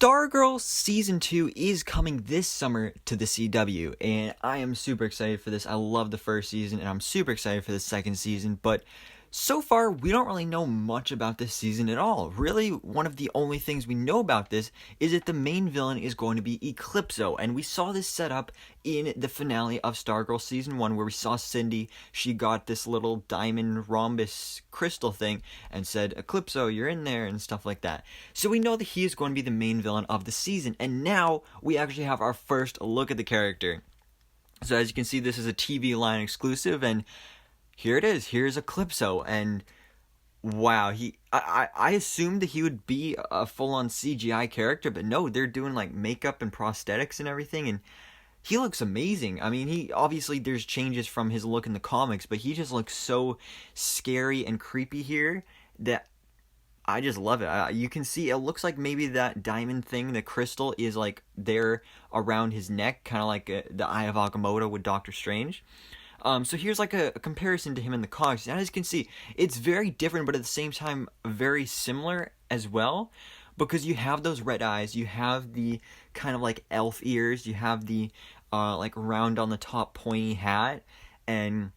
Stargirl Season 2 is coming this summer to the CW, and I am super excited for this. I love the first season, and I'm super excited for the second season, but so far, we don't really know much about this season at all. Really, one of the only things we know about this is that the main villain is going to be Eclipso, and we saw this set up in the finale of Stargirl Season 1, where we saw Cindy. She got this little diamond rhombus crystal thing and said, Eclipso, you're in there, and stuff like that. So we know that he is going to be the main villain of the season, and now we actually have our first look at the character. So as you can see, this is a TV line exclusive, and here it is. Here's Eclipso, and wow, I assumed that he would be a full-on CGI character, but no, they're doing like makeup and prosthetics and everything, and he looks amazing. I mean, he obviously there's changes from his look in the comics, but he just looks so scary and creepy here that I just love it. You can see it looks like maybe that diamond thing, the crystal, is like there around his neck, kind of like the Eye of Agamotto with Doctor Strange. So here's like a comparison to him in the comics, and as you can see, it's very different, but at the same time, very similar as well, because you have those red eyes, you have the kind of like elf ears, you have the, like round on the top pointy hat, and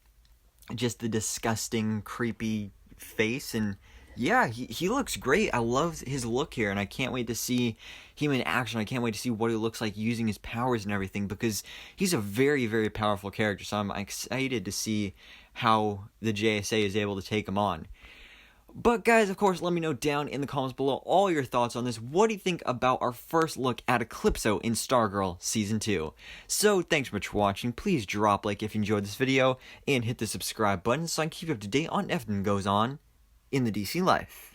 just the disgusting, creepy face, and yeah, he looks great. I love his look here, and I can't wait to see him in action. I can't wait to see what he looks like using his powers and everything, because he's a very, very powerful character, so I'm excited to see how the JSA is able to take him on. But guys, of course, let me know down in the comments below all your thoughts on this. What do you think about our first look at Eclipso in Stargirl Season 2? So, thanks so much for watching. Please drop a like if you enjoyed this video, and hit the subscribe button so I can keep you up to date on everything that goes on in the DC life.